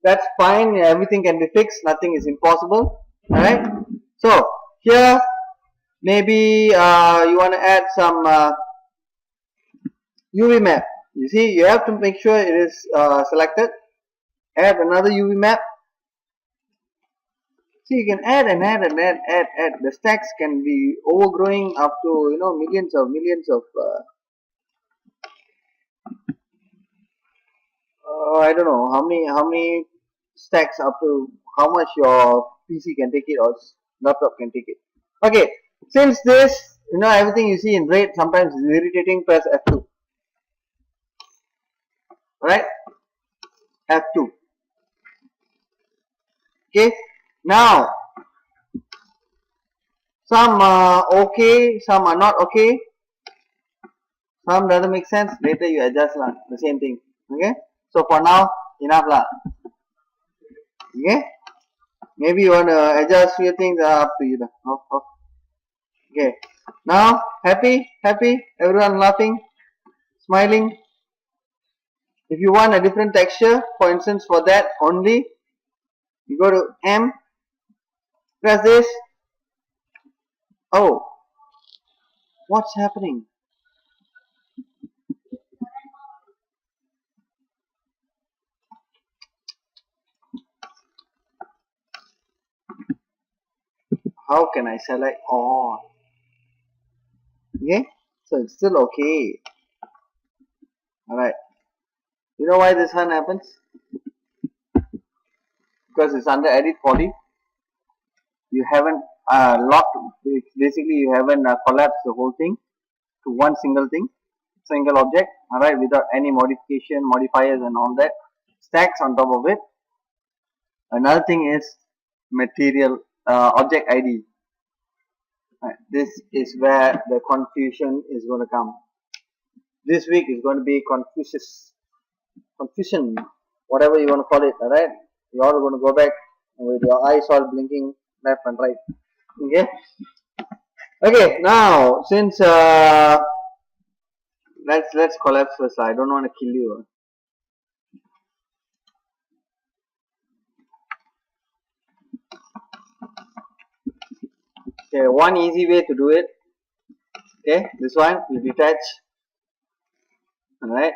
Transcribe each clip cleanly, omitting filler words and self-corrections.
That's fine. Everything can be fixed. Nothing is impossible. Alright. So here maybe you want to add some UV map. You see, you have to make sure it is selected. Add another UV map. See, you can add and add and add. The stacks can be overgrowing up to millions of I don't know how many stacks up to how much your PC can take it or laptop can take it. Okay, since this everything you see in red sometimes is irritating, press F2. Right, F2. Okay, now some are okay, some are not okay, some doesn't make sense. Later you adjust lah, the same thing. Okay, so for now enough lah. Okay, maybe you want to adjust few things, up to you lah. Okay, now happy, everyone laughing, smiling. If you want a different texture, for instance, for that only, you go to M, press this. Oh, what's happening? How can I select all? Okay, so it's still okay. Alright, you know why this one happens? Because it's under edit 40. You haven't locked, basically you haven't collapsed the whole thing to one single thing, single object, alright, without any modification, modifiers and all that, stacks on top of it. Another thing is material object ID. Right, this is where the confusion is going to come. This week is going to be confusion, whatever you want to call it. Alright, you all going to go back with your eyes all blinking left and right. Okay. Okay. Now, since let's collapse first. I don't want to kill you. Okay, one easy way to do it. Okay, this one you detach. Alright,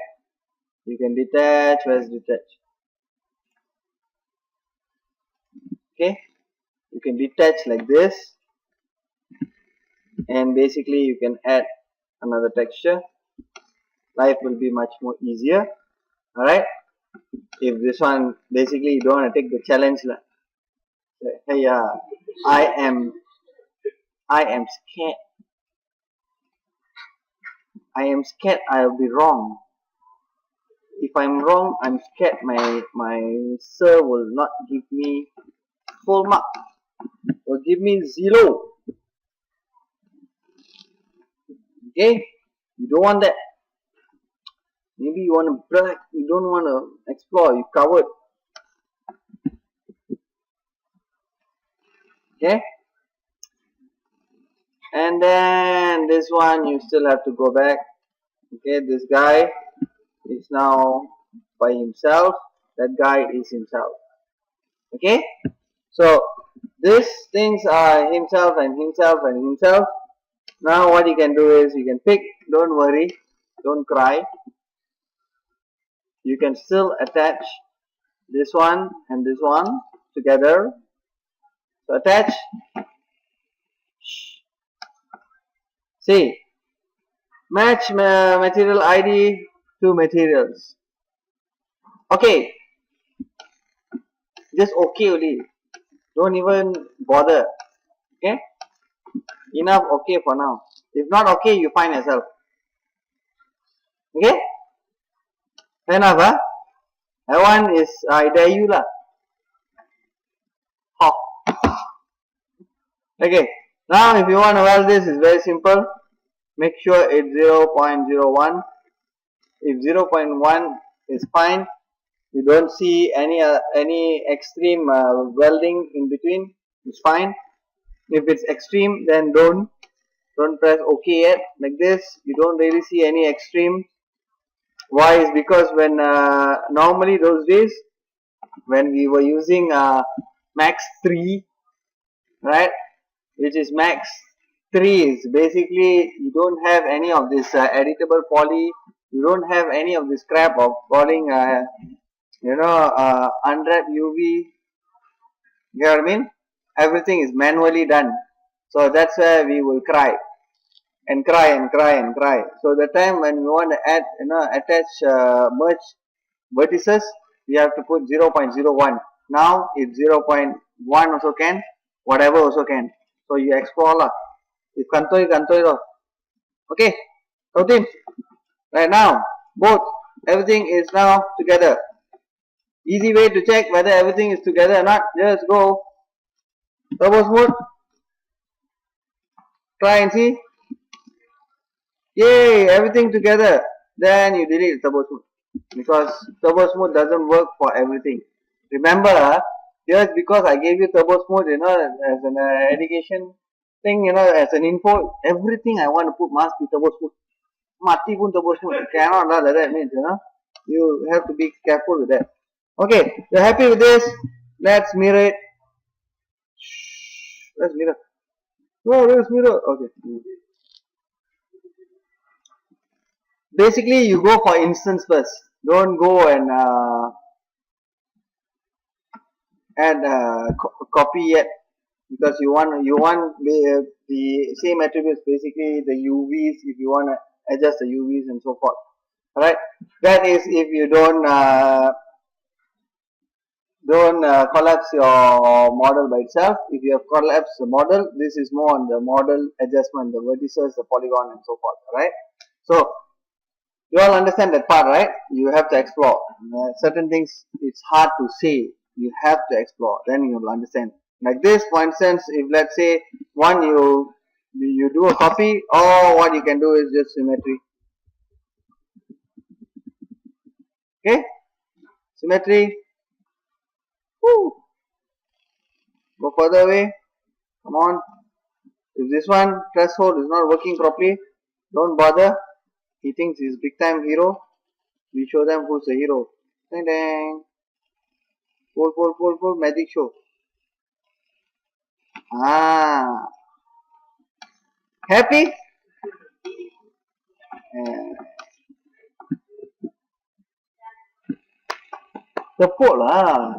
you can detach. Where's detach? Okay, you can detach like this, and basically you can add another texture. Life will be much more easier. Alright, if this one basically you don't want to take the challenge, hey, I am scared. I am scared I'll be wrong. If I'm wrong, I'm scared my sir will not give me full mark, will give me 0. Okay, you don't want that. Maybe you want to brag, you don't want to explore, you covered. Okay, and then this one you still have to go back. Okay, this guy is now by himself, that guy is himself. Okay, so these things are himself and himself and himself. Now what you can do is you can pick, don't worry, don't cry. You can still attach this one and this one together. So attach. See, match material ID to materials. Okay, just okay only. Don't even bother. Okay, enough okay for now. If not okay, you find yourself. Okay, fair enough, huh? That one is I dare you lah. Okay, now if you want to weld this, it's very simple. Make sure it's 0.01. If 0.1 is fine, you don't see any extreme welding in between, it's fine. If it's extreme, then don't press OK yet. Like this, you don't really see any extreme. Why? Is because when normally those days when we were using max 3, right, which is max 3 is basically you don't have any of this editable poly, you don't have any of this crap of calling unwrap UV. You know what I mean? Everything is manually done. So that's where we will cry and cry and cry and cry. So the time when we want to add, attach merge vertices, we have to put 0.01. Now it's 0.1 also can, whatever also can. So you explore lah. If kantoi lah. Okay. Okay. Right now, both everything is now together. Easy way to check whether everything is together or not. Just go turbo smooth. Try and see. Yay, everything together. Then you delete turbo smooth, because turbo smooth doesn't work for everything. Remember, just because I gave you turbo smooth, as an education thing, as an info, everything I want to put must be turbo smooth. Mati pun turbo smooth. Cannot lah, that means, you have to be careful with that. Okay, you're happy with this? Let's mirror it. Let's mirror. Oh, let's mirror. Okay. Basically, you go for instance first. Don't go and add copy yet, because you want the same attributes. Basically, the UVs, if you want to adjust the UVs and so forth. Alright, that is if you don't collapse your model by itself. If you have collapsed the model, this is more on the model adjustment, the vertices, the polygon and so forth. Alright, so you all understand that part, right? You have to explore. Certain things it's hard to say. You have to explore, then you will understand. Like this, for instance, if let's say one you do a copy, or what you can do is just symmetry. Okay, symmetry. Woo. Go further away. Come on. If this one threshold is not working properly, don't bother. He thinks he's big time hero. We show them who's the hero. Dang dang. Pull, magic show. Happy? Tepuk lah.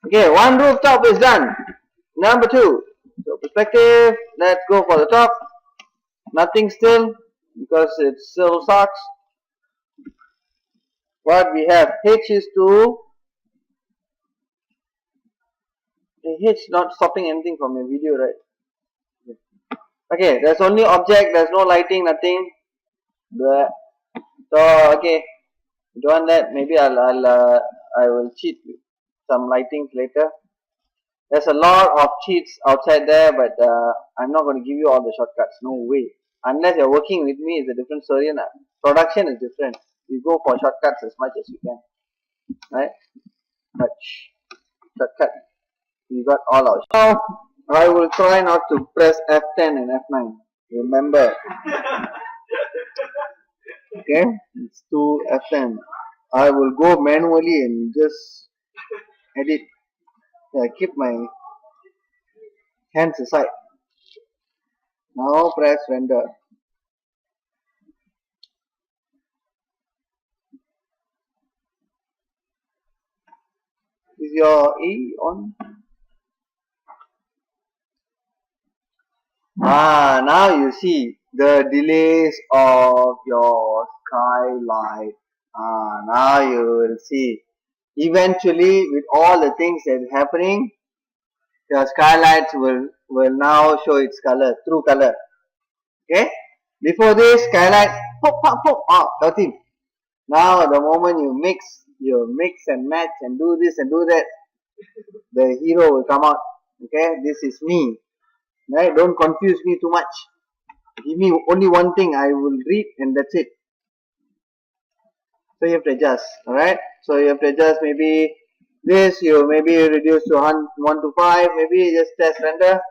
Okay, one rooftop is done. Number 2. So perspective, let's go for the top. Nothing still, because it still sucks. What we have, H is to H not stopping anything from your video, right? Okay, there's only object, there's no lighting, nothing. So okay, if you want that, maybe I will cheat with some lightings later. There's a lot of cheats outside there, but I'm not going to give you all the shortcuts. No way. Unless you're working with me, it's a different story. Production is different. You go for shortcuts as much as you can, right? But shortcut, we got all out. Now I will try not to press F10 and F9. Remember. Okay, it's to F10. I will go manually and just edit. Yeah, keep my hands aside. Now press render. Is your E on? Now you see the delays of your skylight. Now you will see. Eventually, with all the things that are happening, your skylights will now show its color, true color. Okay? Before this, skylight, pop, nothing. Now, the moment you mix and match and do this and do that, the hero will come out. Okay? This is me. Right? Don't confuse me too much. Give me only one thing, I will read and that's it. So you have to adjust. Alright? So you have to adjust maybe this, you maybe reduce to 1 to 5, maybe just test render.